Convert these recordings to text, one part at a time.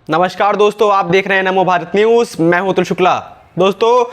नमस्कार दोस्तों, आप देख रहे हैं नमो भारत न्यूज। मैं हूं अतुल शुक्ला। दोस्तों,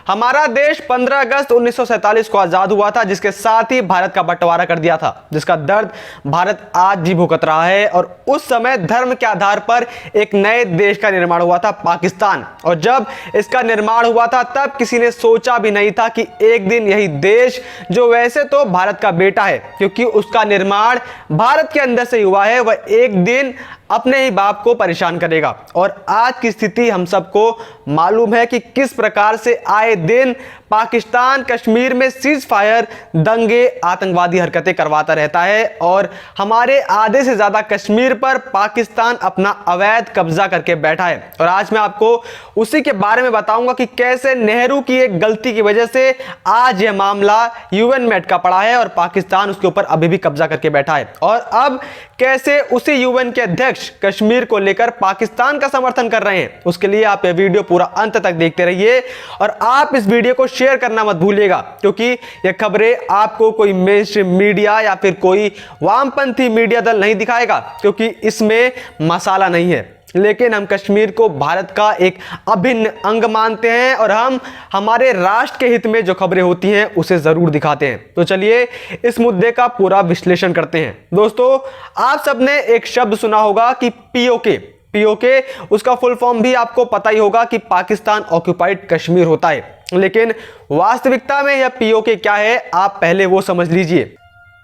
हमारा देश 15 अगस्त 1947 को आजाद हुआ था, जिसके साथ ही भारत का बंटवारा कर दिया था, जिसका दर्द भारत आज भी भुगत रहा है। और उस समय धर्म के आधार पर एक नए देश का निर्माण हुआ था, पाकिस्तान। और जब इसका निर्माण हुआ था तब किसी ने सोचा भी नहीं था कि एक दिन यही देश, जो वैसे तो भारत का बेटा है क्योंकि उसका निर्माण भारत के अंदर से हुआ है, वह एक दिन अपने ही बाप को परेशान करेगा। और आज की स्थिति हम सबको मालूम है कि किस प्रकार से आए दिन पाकिस्तान कश्मीर में सीज फायर, दंगे, आतंकवादी हरकतें करवाता रहता है। और हमारे आधे से ज्यादा कश्मीर पर पाकिस्तान अपना अवैध कब्जा करके बैठा है। और आज मैं आपको उसी के बारे में बताऊंगा कि कैसे नेहरू की एक गलती की वजह से आज यह मामला यूएन में अटका पड़ा है और पाकिस्तान उसके ऊपर अभी भी कब्जा करके बैठा है। और अब कैसे उसी यूएन के अध्यक्ष कश्मीर को लेकर पाकिस्तान का समर्थन कर रहे हैं, उसके लिए आप यह वीडियो पूरा अंत तक देखते रहिए। और आप इस वीडियो को शेयर करना मत भूलिएगा, क्योंकि यह खबरें आपको कोई मेनस्ट्रीम मीडिया या फिर कोई वामपंथी मीडिया दल नहीं दिखाएगा, क्योंकि इसमें मसाला नहीं है। लेकिन हम कश्मीर को भारत का एक अभिन्न अंग मानते हैं और हम हमारे राष्ट्र के हित में जो खबरें होती हैं उसे जरूर दिखाते हैं। तो चलिए इस मुद्दे का पूरा विश्लेषण करते हैं। दोस्तों, आप सबने एक शब्द सुना होगा कि पीओके, उसका फुल फॉर्म भी आपको पता ही होगा कि पाकिस्तान ऑक्युपाइड कश्मीर होता है। लेकिन वास्तविकता में यह पीओके क्या है, आप पहले वो समझ लीजिए।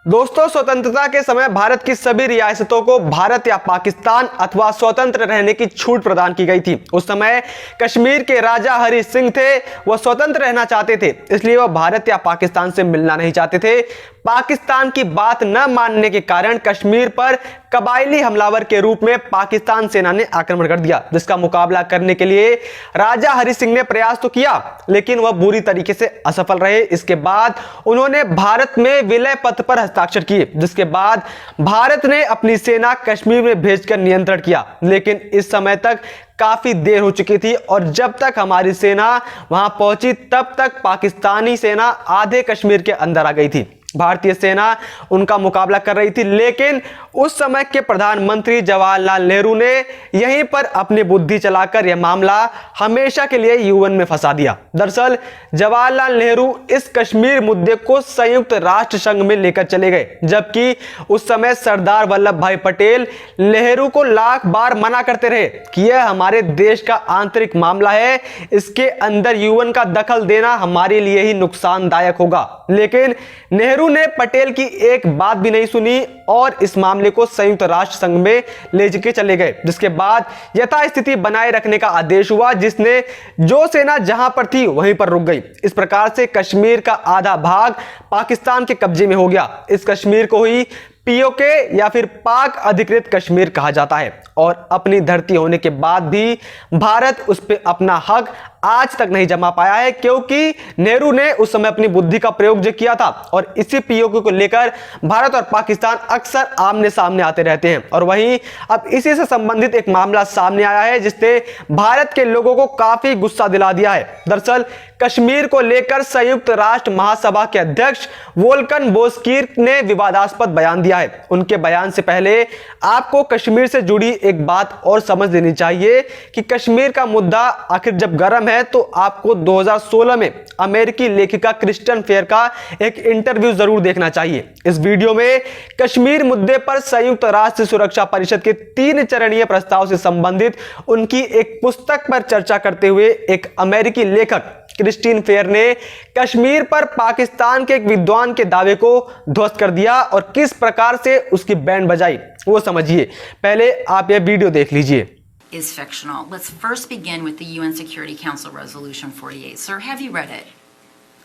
दोस्तों, स्वतंत्रता के समय भारत की सभी रियासतों को भारत या पाकिस्तान अथवा स्वतंत्र रहने की छूट प्रदान की गई थी। उस समय कश्मीर के राजा हरि सिंह थे, वह स्वतंत्र रहना चाहते थे, इसलिए वह भारत या पाकिस्तान से मिलना नहीं चाहते थे। पाकिस्तान की बात न मानने के कारण कश्मीर पर कबायली हमलावर के रूप में पाकिस्तान सेना ने आक्रमण कर दिया, जिसका मुकाबला करने के लिए राजा हरि सिंह ने प्रयास तो किया, लेकिन वह बुरी तरीके से असफल रहे। इसके बाद उन्होंने भारत में विलय पत्र पर हस्ताक्षर किए, जिसके बाद भारत ने अपनी सेना कश्मीर में भेजकर नियंत्रण किया। लेकिन इस समय तक काफी देर हो चुकी थी और जब तक हमारी सेना वहां पहुंची तब तक पाकिस्तानी सेना आधे कश्मीर के अंदर आ गई थी। भारतीय सेना उनका मुकाबला कर रही थी, लेकिन उस समय के प्रधानमंत्री जवाहरलाल नेहरू ने यहीं पर अपनी बुद्धि चलाकर यह मामला हमेशा के लिए यूएन में फंसा दिया। दरअसल जवाहरलाल नेहरू इस कश्मीर मुद्दे को संयुक्त राष्ट्र संघ में लेकर चले गए, जबकि उस समय सरदार वल्लभ भाई पटेल नेहरू को लाख बार मना करते रहे कि यह हमारे देश का आंतरिक मामला है, इसके अंदर यूएन का दखल देना हमारे लिए ही नुकसानदायक होगा। लेकिन नेहरू ने पटेल की एक बात भी नहीं सुनी और इस मामले को संयुक्त राष्ट्र संघ में ले के चले गए, जिसके बाद यथास्थिति बनाए रखने का आदेश हुआ, जिसने जो सेना जहां पर थी वहीं पर रुक गई। इस प्रकार से कश्मीर का आधा भाग पाकिस्तान के कब्जे में हो गया। इस कश्मीर को ही पीओके या फिर पाक अधिकृत कश्मीर कहा जाता है। और अपनी धरती होने के बाद भी भारत उस पर अपना हक आज तक नहीं जमा पाया है, क्योंकि नेहरू ने उस समय अपनी बुद्धि का प्रयोग जो किया था। और इसी पीओके को लेकर भारत और पाकिस्तान अक्सर आमने सामने आते रहते हैं। और वहीं अब इसी से संबंधित एक मामला सामने आया है, जिसने भारत के लोगों को काफी गुस्सा दिला दिया है। दरअसल कश्मीर को लेकर संयुक्त राष्ट्र महासभा के अध्यक्ष वोल्कन बोस्कीर ने विवादास्पद बयान दिया है। उनके बयान से पहले आपको कश्मीर से जुड़ी एक बात और समझ लेनी चाहिए कि कश्मीर का मुद्दा आखिर जब गर्म है तो आपको 2016 में अमेरिकी लेखिका क्रिस्टन फेयर का एक इंटरव्यू जरूर देखना चाहिए। इस वीडियो में कश्मीर मुद्दे पर संयुक्त राष्ट्र सुरक्षा परिषद के 3 चरणीय प्रस्ताव से संबंधित उनकी एक पुस्तक पर चर्चा करते हुए एक अमेरिकी लेखक क्रिस्टीन फेयर ने कश्मीर पर पाकिस्तान के एक विद्वान के दावे को ध्वस्त कर दिया और किस प्रकार से उसकी बैंड बजाई, वो समझिए। पहले आप यह वीडियो देख लीजिए। Is fictional. Let's first begin with the UN Security Council Resolution 48. Sir, have you read it?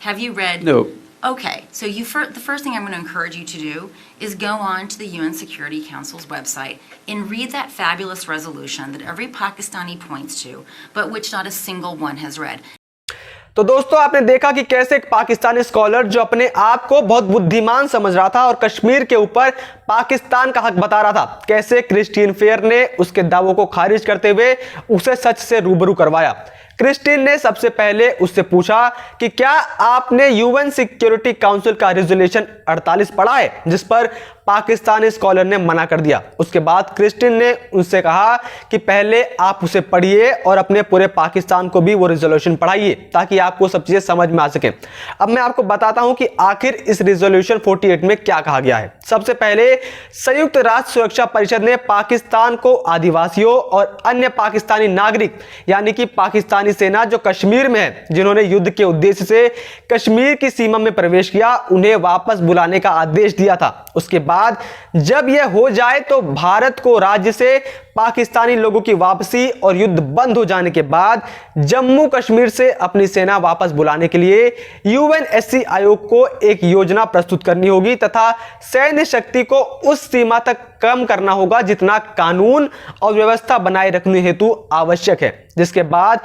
Have you read? No. Okay, so the first thing I'm going to encourage you to do is go on to the UN Security Council's website and read that fabulous resolution that every Pakistani points to, but which not a single one has read. तो दोस्तों, आपने देखा कि कैसे एक Pakistani scholar जो अपने आप को बहुत बुद्धिमान समझ रहा था और कश्मीर के ऊपर पाकिस्तान का हक बता रहा था, कैसे क्रिस्टीन फेयर ने उसके दावों को खारिज करते हुए उसे सच से रूबरू करवाया। क्रिस्टिन ने सबसे पहले उससे पूछा कि क्या आपने यूएन सिक्योरिटी काउंसिल का रेजोल्यूशन 48 पढ़ा है, जिस पर पाकिस्तानी स्कॉलर ने मना कर दिया। उसके बाद क्रिस्टिन ने उनसे कहा कि पहले आप उसे पढ़िए और अपने पूरे पाकिस्तान को भी वो रेजोल्यूशन पढ़ाइए ताकि आपको सब चीजें समझ में आ सके। अब मैं आपको बताता हूं कि आखिर इस रेजोल्यूशन 48 में क्या कहा गया है। सबसे पहले संयुक्त राष्ट्र सुरक्षा परिषद ने पाकिस्तान को आदिवासियों और अन्य पाकिस्तानी नागरिक यानी कि पाकिस्तानी सेना जो कश्मीर में है, जिन्होंने युद्ध के उद्देश्य से कश्मीर की सीमा में प्रवेश किया, उन्हें वापस बुलाने का आदेश दिया था। उसके बाद जब यह हो जाए तो भारत को राज्य से पाकिस्तानी लोगों की वापसी और युद्ध बंद हो जाने के बाद जम्मू कश्मीर से अपनी सेना वापस बुलाने के लिए यूएनएससी आयोग को एक योजना प्रस्तुत करनी होगी तथा सैन्य शक्ति को उस सीमा तक कम करना होगा जितना कानून और व्यवस्था बनाए रखने हेतु आवश्यक है। जिसके बाद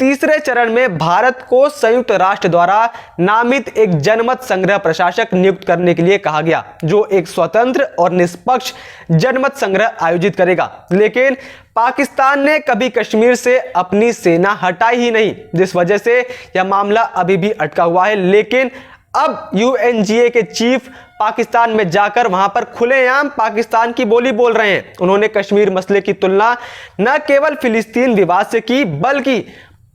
तीसरे चरण में भारत को संयुक्त राष्ट्र द्वारा नामित एक जनमत संग्रह प्रशासक नियुक्त करने के लिए कहा गया, जो एक स्वतंत्र और निष्पक्ष जनमत संग्रह आयोजित करेगा। लेकिन पाकिस्तान ने कभी कश्मीर से अपनी सेना हटाई ही नहीं, जिस वजह से यह मामला अभी भी अटका हुआ है। लेकिन अब यूएनजीए के चीफ पाकिस्तान में जाकर वहां पर खुलेआम पाकिस्तान की बोली बोल रहे हैं। उन्होंने कश्मीर मसले की तुलना न केवल फिलिस्तीन विवाद से की, बल्कि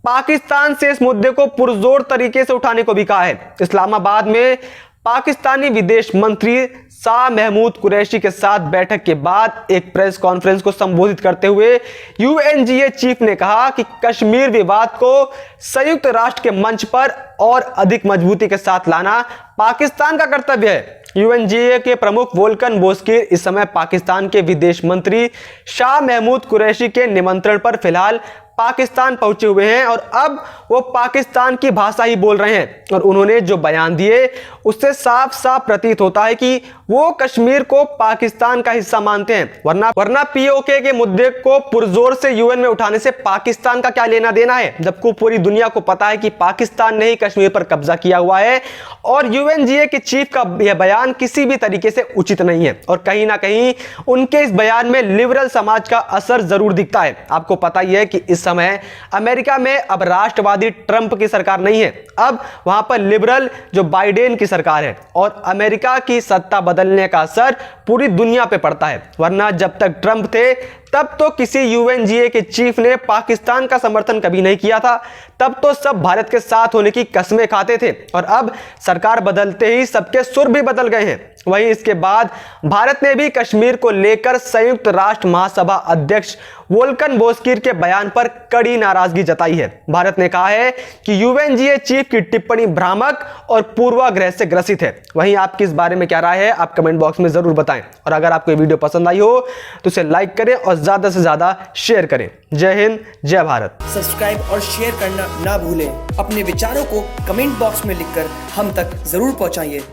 पाकिस्तान से इस मुद्दे को पुरजोर तरीके से उठाने को भी कहा है। इस्लामाबाद में पाकिस्तानी विदेश मंत्री शाह महमूद कुरैशी के साथ बैठक के बाद एक प्रेस कॉन्फ्रेंस को संबोधित करते हुए यूएनजीए चीफ ने कहा कि कश्मीर विवाद को संयुक्त राष्ट्र के मंच पर और अधिक मजबूती के साथ लाना पाकिस्तान का कर्तव्य है। यूएनजीए के प्रमुख वोल्कन बोस्कीर इस समय पाकिस्तान के विदेश मंत्री शाह महमूद कुरैशी के निमंत्रण पर फिलहाल पाकिस्तान पहुंचे हुए हैं और अब वो पाकिस्तान की भाषा ही बोल रहे हैं। और उन्होंने जो बयान दिए उससे साफ साफ प्रतीत होता है कि वो कश्मीर को पाकिस्तान का हिस्सा मानते हैं, वरना पीओके के मुद्दे को पुरजोर से यूएन में उठाने से पाकिस्तान का क्या लेना देना है, जबकि पूरी दुनिया को पता है कि पाकिस्तान ने ही कश्मीर पर कब्जा किया हुआ है। और यूएनजीए के चीफ का यह बयान किसी भी तरीके से उचित नहीं है और कहीं ना कहीं उनके इस बयान में लिबरल समाज का असर जरूर दिखता है। आपको पता ही है कि इस समय अमेरिका में अब राष्ट्रवादी ट्रंप की सरकार नहीं है, अब वहां पर लिबरल जो बाइडेन की सरकार है और अमेरिका की सत्ता बदलने का असर पूरी दुनिया पे पड़ता है। वरना जब तक ट्रंप थे तब तो किसी यूएनजीए के चीफ ने पाकिस्तान का समर्थन कभी नहीं किया था, तब तो सब भारत के साथ होने की कसमें खाते थे और अब सरकार बदलते ही सबके सुर भी बदल गए हैं। वहीं इसके बाद भारत ने भी कश्मीर को लेकर संयुक्त राष्ट्र महासभा अध्यक्ष वोल्कन बोस्कीर के बयान पर कड़ी नाराजगी जताई है। भारत ने कहा है कि यूएनजीए चीफ की टिप्पणी भ्रामक और पूर्वाग्रह से ग्रसित है। वहीं आपकी इस बारे में क्या राय है, आप कमेंट बॉक्स में जरूर बताएं और अगर आपको ये वीडियो पसंद आई हो तो इसे लाइक करें और ज्यादा से ज्यादा शेयर करें। जय हिंद, जय भारत। सब्सक्राइब और शेयर करना ना भूलें। अपने विचारों को कमेंट बॉक्स में लिखकर हम तक जरूर पहुंचाइए।